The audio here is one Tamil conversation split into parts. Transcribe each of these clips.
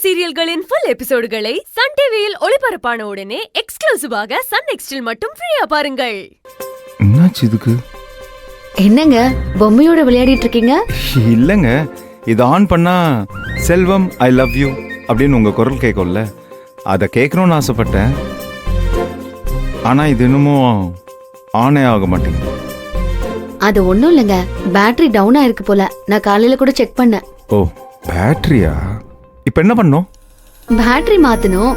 சீரியல்களின் ஃபுல் எபிசோடுகளை சன் டிவியில் ஒளிபரப்பான உடனே எக்ஸ்க்ளூசிவாக சன் நெக்ஸ்டில் மட்டும் ஃப்ரீயா பாருங்கள். என்னாச்சு இதுக்கு? என்னங்க பொம்மையோட விளையாடிட்டு இருக்கீங்க? இல்லங்க, இது ஆன் பண்ணா செல்வம் ஐ லவ் யூ அப்படின்னு உங்க குரல் கேட்கும்ல, அதை கேட்கணும்னு ஆசைப்பட்டேன். ஆனா இது இன்னமும் ஆனே ஆக மாட்டேங்குது. அது ஒண்ணும் இல்லைங்க, பேட்டரி டவுன் ஆயிருக்கு போல. நான் காலையில கூட செக் பண்ணேன். ஓ, பேட்டரியா? இப்ப என்ன பண்ணோம்? பேட்டரி மாத்தணும்.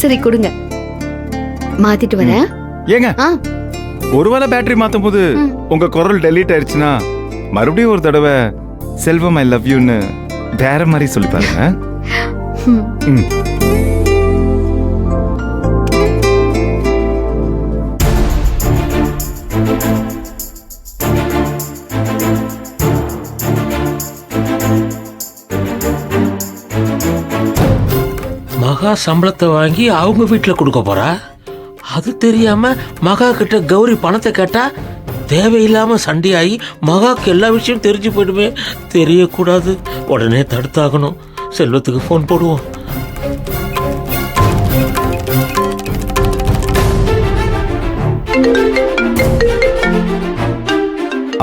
சரி கொடுங்க, மாத்திட்டு வரேன். ஏங்க, ஒருவேளை பேட்டரி மாத்தும் போது உங்க குரல் டெலீட் ஆயிடுச்சுன்னா மறுபடியும் ஒரு தடவை செல்வம் ஐ லவ் யூன்னு வேற மாதிரி சொல்லி பாருங்க. மகா சம்பளத்தை வாங்கி அவங்க வீட்டில் கொடுக்க போறா. அது தெரியாம மகா கிட்ட கௌரி பணத்தை கேட்டா தேவையில்லாம சண்டையாகி மகாக்கு எல்லா விஷயம் தெரிஞ்சு போயிடுமே. தெரியக்கூடாது, உடனே தடுத்தாகணும். செல்வத்துக்கு ஃபோன் போடுவோம்.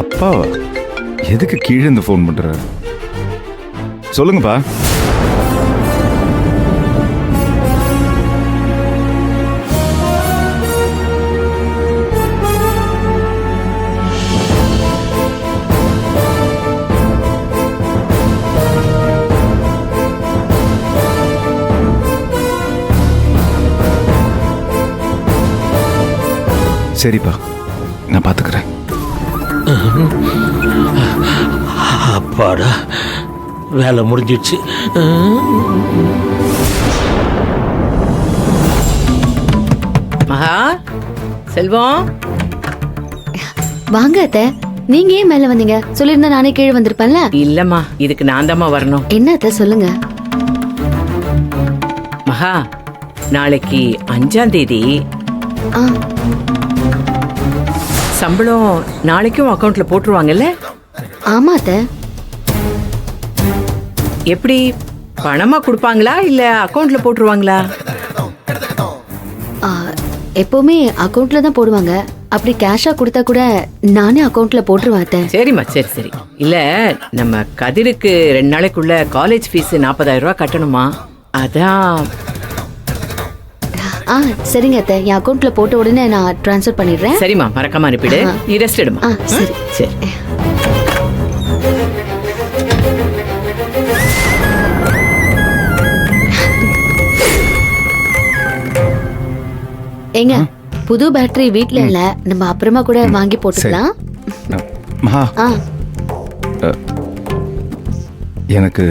அப்பாவா? எதுக்கு கீழே இருந்து ஃபோன் பண்றாரு? சொல்லுங்கப்பா. சரிப்பா, நான் பாத்துக்கிறேன். அப்பாடா, வேலை முடிஞ்சிடுச்சு. மகா, செல்வம் வாங்க அத்தை. நீங்க ஏன் மேல வந்தீங்க? சொல்லிருந்தா நானே கீழே வந்திருப்பேன்ல. இல்லம்மா, இதுக்கு நான் தாம்மா வரணும். என்ன அத்தை சொல்லுங்க. மகா, நாளைக்கு 5ஆம் தேதி ஆ, சம்பளம் நாளைக்கும் அக்கவுண்ட்ல போட்டுருவாங்கல்ல? ஆமா அத்தை. எப்படி, பணமா கொடுப்பாங்களா இல்ல அக்கவுண்ட்ல போட்டுருவாங்களா? எப்பவுமே அக்கவுண்ட்ல தான் போடுவாங்க. அப்படி கேஷா கொடுத்தா கூட நானே அக்கவுண்ட்ல போட்டுருவேன் அத்தை. சரிம்மா, சரி சரி. இல்ல, நம்ம கதிருக்கு 2 நாளைக்குள்ள காலேஜ் ஃபீஸ் 40,000 ரூபாய் கட்டணுமா, அதான். சரிங்க அத்தை, என் அக்கவுண்ட்ல போட்ட உடனே நான் ட்ரான்ஸ்ஃபர் பண்ணிடுறேன். சரிம்மா, மறக்காம அனுப்பிடு. நீ ரெஸ்ட் எடுமா. சரி சரி. ஏங்க, புது பேட்டரி வீட்ல இல்ல, நம்ம அப்புறமா கூட வாங்கி போட்டுக்கலாம். மகா, எனக்கு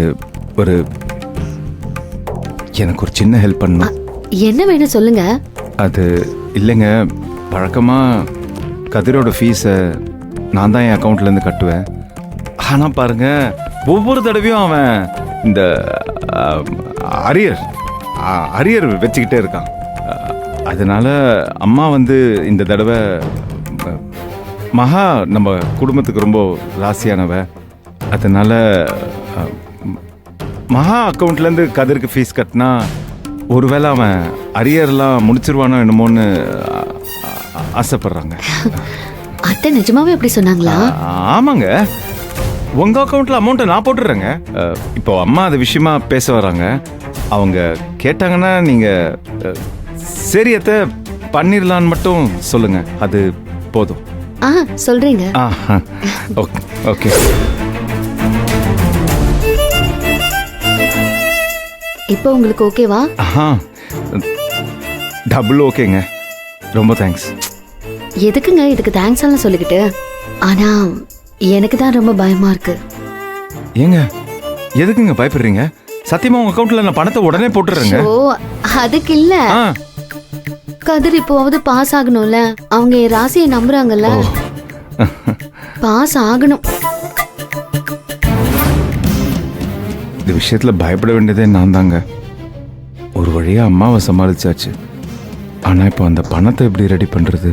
ஒரு சின்ன ஹெல்ப் பண்ணணும். என்ன வேணும் சொல்லுங்க. அது இல்லைங்க, வழக்கமா கதிரோட ஃபீஸை நான் தான் என் அக்கௌண்ட்ல இருந்து கட்டுவேன். ஆனா பாருங்க, ஒவ்வொரு தடவையும் அவன் இந்த அரியர் வச்சுக்கிட்டே இருக்கான். அதனால அம்மா இந்த தடவை, மகா நம்ம குடும்பத்துக்கு ரொம்ப ராசியானவ, அதனால மகா அக்கௌண்ட்லேருந்து கதிருக்கு ஃபீஸ் கட்டினா ஒருவேளை அவன் அரியர்லாம் முடிச்சிருவானோ என்னமோன்னு ஆசைப்படுறாங்க. அத்தை நிஜமாவே அப்படி சொன்னாங்களா? ஆமாங்க, உங்க அக்கௌண்ட்ல அமௌண்ட்டை நான் போட்டுடுறேங்க. இப்போ அம்மா அது விஷயமா பேச வராங்க. அவங்க கேட்டாங்கன்னா நீங்க சரியத்தை பண்ணிடலான்னு மட்டும் சொல்லுங்க, அது போதும். சொல்றீங்க. ஓகே. இப்போ உங்களுக்கு ஓகேவா? டபுள் ஓகேங்க, ரொம்ப தேங்க்ஸ். எதுக்குங்க இதுக்கு தேங்க்ஸ் எல்லாம் சொல்லிக்கிட்டு? ஆனா எனக்கு தான் ரொம்ப பயமா இருக்கு. ஏங்க, எதுக்குங்க பயப்படுறீங்க? சத்தியமா உங்க அக்கவுண்ட்ல நான் பணத்தை உடனே போட்டுறேங்க. ஓ, அதுக்கு இல்ல. கதிர் இப்போவாவது பாஸ் ஆகணும்ல. அவங்க என் ராசியை நம்புறாங்கல்ல, பாஸ் ஆகணும். இந்த விஷயத்துல பயப்பட வேண்டியதே நான் தாங்க. ஒரு வழியா அம்மாவை சமாளிச்சாச்சு. ஆனா இப்போ அந்த பணத்தை எப்படி ரெடி பண்றது,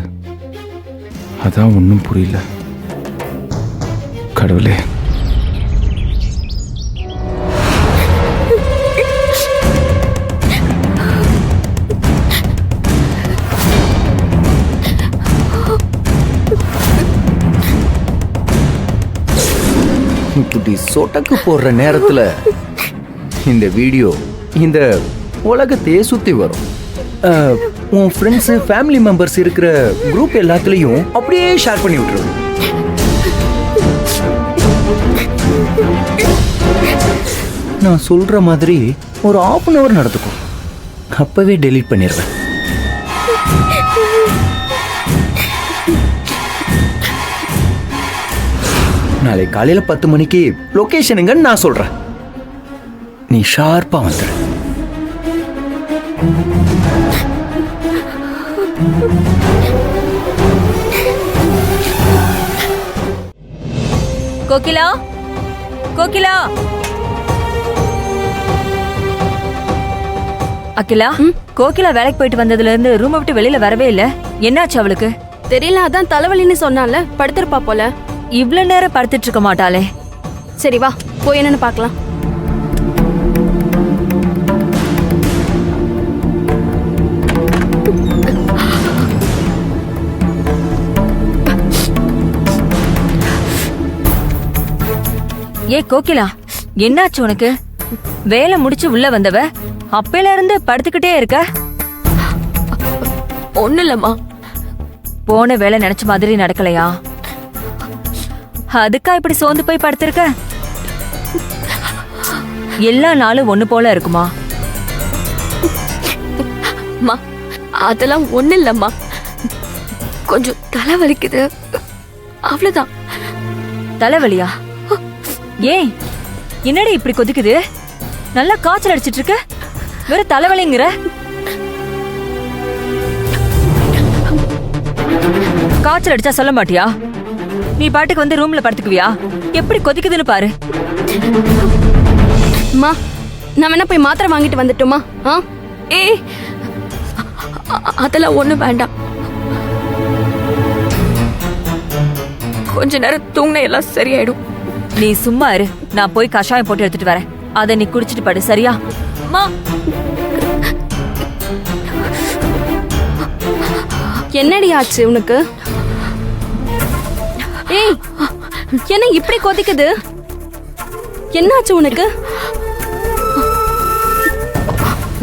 அதான் ஒன்றும் புரியல. கடவுளே, இப்படி சொட்டக்கு போடுற நேரத்துல இந்த வீடியோ இந்த உலகத்தையே சுத்தி வரும். உன் ஃப்ரெண்ட்ஸ் ஃபேமிலி மெம்பர்ஸ் இருக்கிற குரூப் எல்லாத்துலயும் அப்படியே ஷேர் பண்ணி விட்டுரு. நான் சொல்ற மாதிரி ஒரு 1/2 hour நடந்துக்கும். அப்பவே டெலீட் பண்ணிடுறேன். நாளை காலையில 10 மணிக்கு லொகேஷனுங்கன்னு நான் சொல்றேன். நீ ஷார்ப்பா வந்துடு. கோகிலா, கோகிலா. அகிலா, கோகிலா வேலைக்கு போயிட்டு வந்ததுல இருந்து ரூமை விட்டு வெளியில வரவே இல்ல. என்னாச்சு அவளுக்கு? தெரியல, அதான் தலைவலின்னு சொன்னால படுத்திருப்பா போல. இவ்ளோ நேரம் படுத்துட்டு இருக்க மாட்டாளே. சரி வா போய் என்னன்னு பார்க்கலாம். ஏ கோகிலா, என்னாச்சு உனக்கு? வேலை முடிச்சு உள்ள வந்தவ அப்பையில இருந்து படுத்துக்கிட்டே இருக்க. ஒண்ணு இல்லம்மா. போன வேலை நினைச்ச மாதிரி நடக்கலையா? அதுக்கா இப்படி சோர்ந்து போய் படுத்திருக்க? எல்லா நாளும் ஒண்ணு போல இருக்குமா? அம்மா அதெல்லாம் ஒண்ணு இல்லம்மா, கொஞ்சம் தலை வலிக்குது அவ்வளவுதான். தலைவலியா? ஏன் என்னடி இப்படி கொதிக்குது? நல்லா காய்ச்சல் அடிச்சிட்டு இருக்க, வேற தலைவலிங்கிற. காய்ச்சல் அடிச்சா சொல்ல மாட்டியா? நீ பாட்டுக்கு வந்து ரூம்ல படுத்துக்குவியா? எப்படி கொதிக்குதுன்னு பாரு. அம்மா நான் வேணா போய் மாத்திரை வாங்கிட்டு வந்துட்டோமா? ஏய் அதெல்லாம் ஒண்ணு வேண்டாம். கொஞ்ச நேரம் தூங்கின எல்லாம் சரியாயிடும். நீ சும்மா இரு, நான் போய் கஷாயம் போட்டு எடுத்துட்டு வரேன். அதை நீ குடிச்சிட்டு படு, சரியா? அம்மா என்னடி ஆச்சு உனக்கு? ஏய் என்ன இப்படி கொதிக்குது? என்னாச்சு உனக்கு?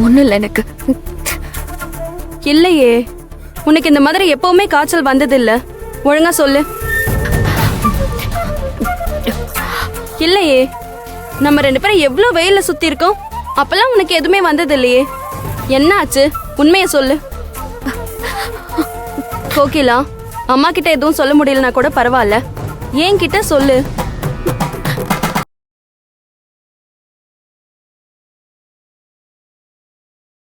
ஒண்ணும் இல்லை எனக்கு. இல்லையே, உனக்கு இந்த மாதிரி எப்பவுமே காய்ச்சல் வந்தது இல்ல. ஒழுங்கா சொல்லு. இல்லையே, நம்ம 2 பேரும் எவ்வளவு வெயில சுத்தி இருக்கோம், அப்பெல்லாம் உனக்கு எதுவுமே வந்தது இல்லையே. என்ன ஆச்சு? உண்மையை சொல்லு. கோகிலா, அம்மா கிட்ட எதுவும் சொல்ல முடியலனா கூட பரவாயில்ல, என்கிட்ட சொல்லு.